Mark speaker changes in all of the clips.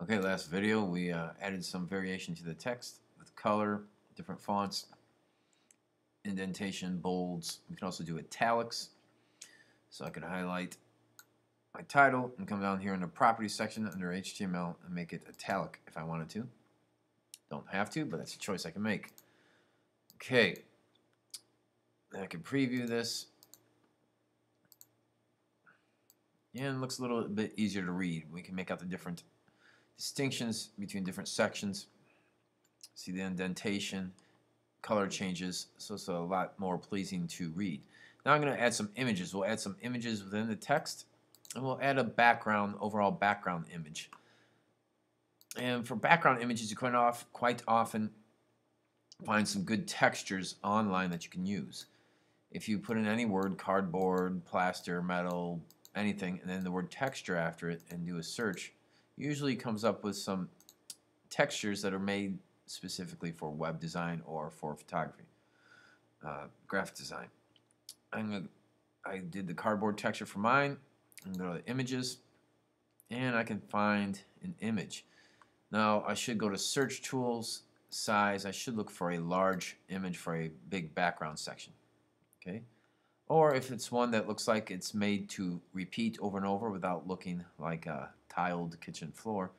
Speaker 1: Okay, last video we added some variation to the text with color, different fonts, indentation, bolds. We can also do italics. So I could highlight my title and come down here in the properties section under HTML and make it italic if I wanted to. Don't have to, but that's a choice I can make. Okay, I can preview this. And it looks a little bit easier to read. We can make out the different distinctions between different sections. See the indentation, color changes, so it's a lot more pleasing to read. Now I'm going to add some images. We'll add some images within the text, and we'll add a background, overall background image. And for background images, you quite often find some good textures online that you can use. If you put in any word, cardboard, plaster, metal, anything, and then the word texture after it and do a search, usually comes up with some textures that are made specifically for web design or for photography, graphic design. I did the cardboard texture for mine. I'm going to go to images, and I can find an image. Now I should go to search tools, size. I should look for a large image for a big background section. Okay, or if it's one that looks like it's made to repeat over and over without looking like a tiled kitchen floor,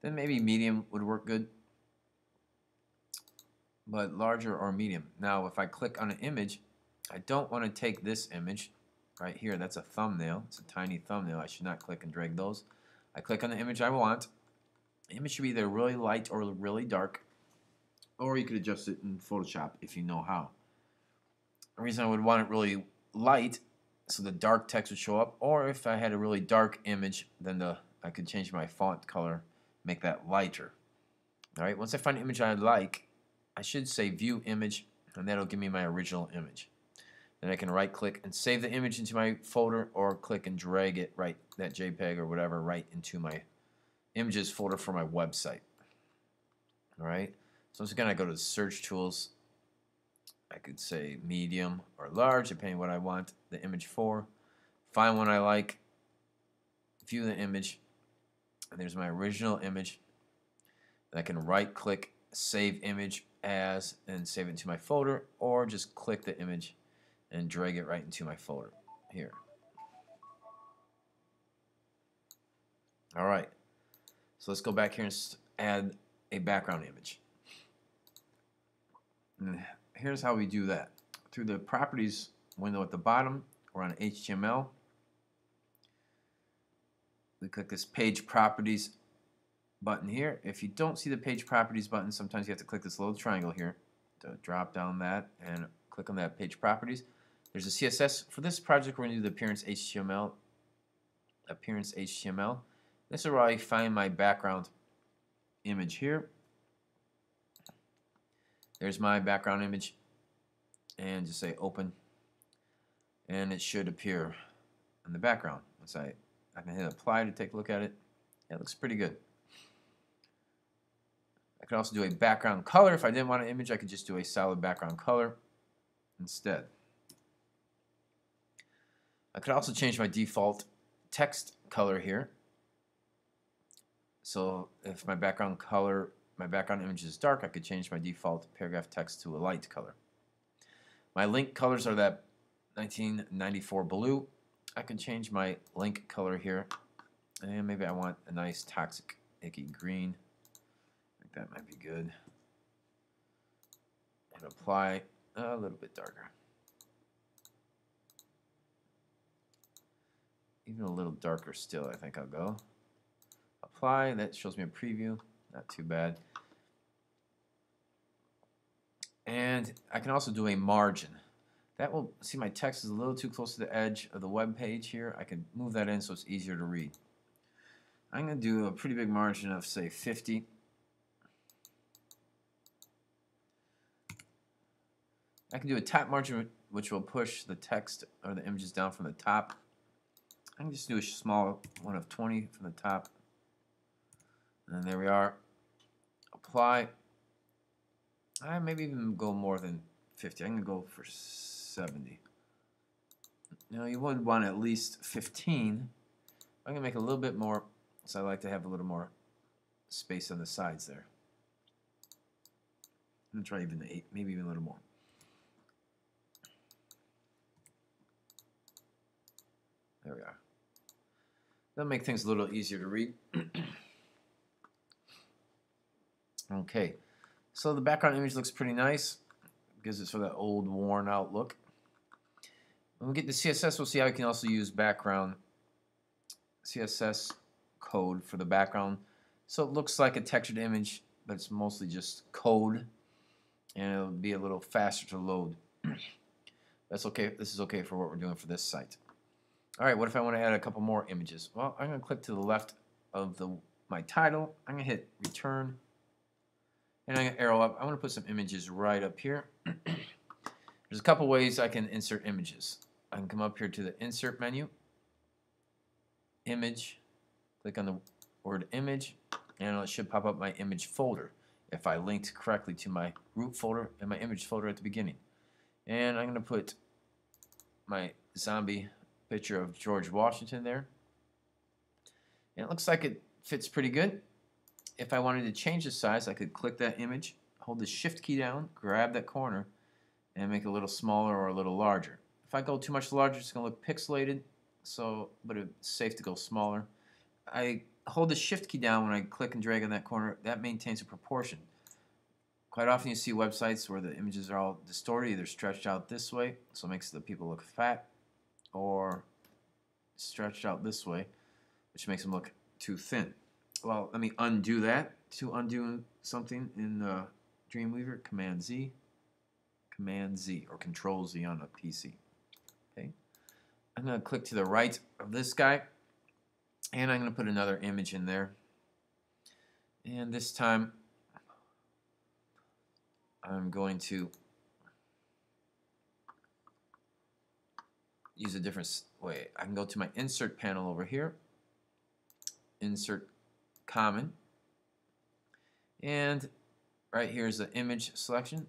Speaker 1: then maybe medium would work good. But larger or medium. Now if I click on an image, I don't want to take this image right here. That's a thumbnail. It's a tiny thumbnail. I should not click and drag those. I click on the image I want. The image should be either really light or really dark, or you could adjust it in Photoshop if you know how. The reason I would want it really light so the dark text would show up, or if I had a really dark image, then I could change my font color, make that lighter. Alright, once I find an image I like, I should say view image, and that'll give me my original image. Then I can right click and save the image into my folder, or click and drag it, right, that JPEG or whatever, right into my images folder for my website. Alright, so once again I go to the search tools. I could say medium or large, depending on what I want the image for. Find one I like, view the image, and there's my original image. And I can right click, save image as, and save it into my folder, or just click the image and drag it right into my folder here. Alright, so let's go back here and add a background image. And here's how we do that. Through the properties window at the bottom, or on HTML, we click this page properties button here. If you don't see the page properties button, sometimes you have to click this little triangle here to drop down that and click on that page properties. There's a CSS. For this project, we're going to do the appearance HTML. Appearance HTML. This is where I find my background image here. There's my background image, and just say open, and it should appear in the background. Once I can hit apply to take a look at it. Yeah, it looks pretty good. I could also do a background color. If I didn't want an image, I could just do a solid background color instead. I could also change my default text color here. So if my background color, my background image is dark, I could change my default paragraph text to a light color. My link colors are that 1994 blue. I can change my link color here, and maybe I want a nice toxic icky green. I think that might be good. And apply a little bit darker. Even a little darker still, I think I'll go. Apply, that shows me a preview, not too bad. And I can also do a margin. That will, see my text is a little too close to the edge of the web page here. I can move that in so it's easier to read. I'm going to do a pretty big margin of, say, 50. I can do a top margin which will push the text or the images down from the top. I can just do a small one of 20 from the top. And there we are. Apply. I maybe even go more than 50. I'm going to go for 70. Now you would want at least 15. I'm going to make a little bit more, so I like to have a little more space on the sides there. I'm going to try even 8, maybe even a little more. There we are. That'll make things a little easier to read. Okay, so the background image looks pretty nice. Gives it sort of that old, worn out look. When we get to CSS, we'll see how we can also use background CSS code for the background. So it looks like a textured image, but it's mostly just code, and it'll be a little faster to load. That's okay. This is okay for what we're doing for this site. All right, what if I want to add a couple more images? Well, I'm going to click to the left of my title. I'm going to hit return, and I'm going to arrow up. I want to put some images right up here. There's a couple ways I can insert images. I can come up here to the insert menu, image, click on the word image, and it should pop up my image folder if I linked correctly to my root folder and my image folder at the beginning. And I'm going to put my zombie picture of George Washington there. And it looks like it fits pretty good. If I wanted to change the size, I could click that image, hold the shift key down, grab that corner, and make it a little smaller or a little larger. If I go too much larger, it's going to look pixelated, but it's safe to go smaller. I hold the shift key down when I click and drag on that corner. That maintains a proportion. Quite often you see websites where the images are all distorted, either stretched out this way, so it makes the people look fat, or stretched out this way, which makes them look too thin. Well, let me undo that. To undo something in Dreamweaver, Command Z, or Control Z on a PC. Okay, I'm going to click to the right of this guy, and I'm going to put another image in there. And this time, I'm going to use a different way. I can go to my insert panel over here, insert common, and right here is the image selection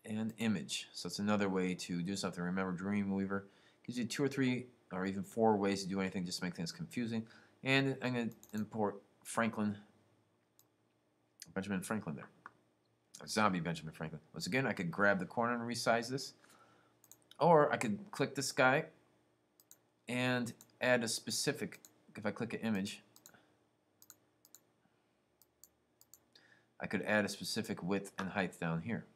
Speaker 1: and image. So it's another way to do something. Remember, Dreamweaver gives you 2 or 3 or even 4 ways to do anything just to make things confusing. And I'm going to import Benjamin Franklin there. Zombie Benjamin Franklin. Once again, I could grab the corner and resize this. Or I could click this guy and add a specific, if I click an image, I could add a specific width and height down here.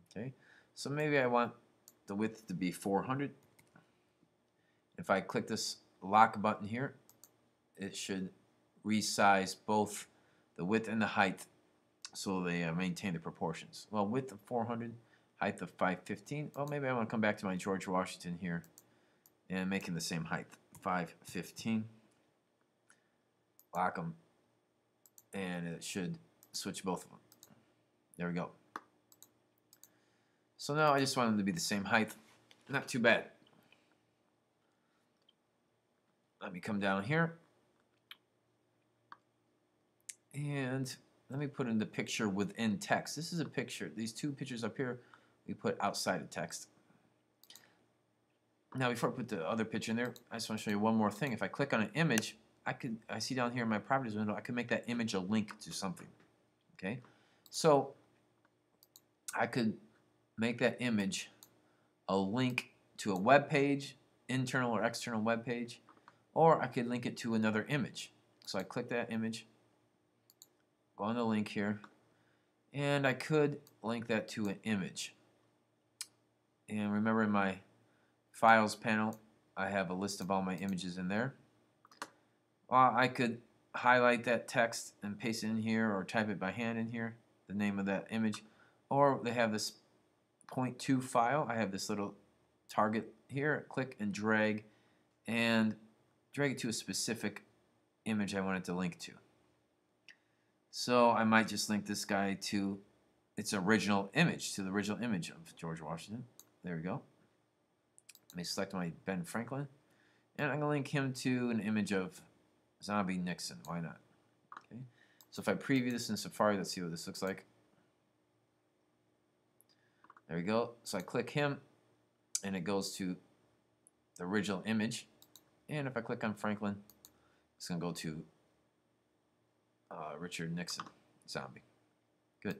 Speaker 1: Okay, so maybe I want the width to be 400. If I click this lock button here, it should resize both the width and the height so they maintain the proportions. Well, width of 400, height of 515. Well, maybe I want to come back to my George Washington here and make him the same height, 515. Lock them, and it should switch both of them. There we go. So now I just want them to be the same height. Not too bad. Let me come down here. And let me put in the picture within text. This is a picture. These 2 pictures up here, we put outside of text. Now, before I put the other picture in there, I just want to show you one more thing. If I click on an image, I see down here in my properties window, I can make that image a link to something. Okay? So I could make that image a link to a web page, internal or external web page, or I could link it to another image. So I click that image, go on the link here, and I could link that to an image. And remember, in my Files panel, I have a list of all my images in there. I could highlight that text and paste it in here, or type it by hand in here, the name of that image. Or they have this .2 file. I have this little target here. Click and drag it to a specific image I want it to link to. So I might just link this guy to its original image, to the original image of George Washington. There we go. Let me select my Ben Franklin, and I'm going to link him to an image of Zombie Nixon. Why not? Okay. So if I preview this in Safari, let's see what this looks like. There we go. So I click him, and it goes to the original image. And if I click on Franklin, it's going to go to Richard Nixon zombie. Good.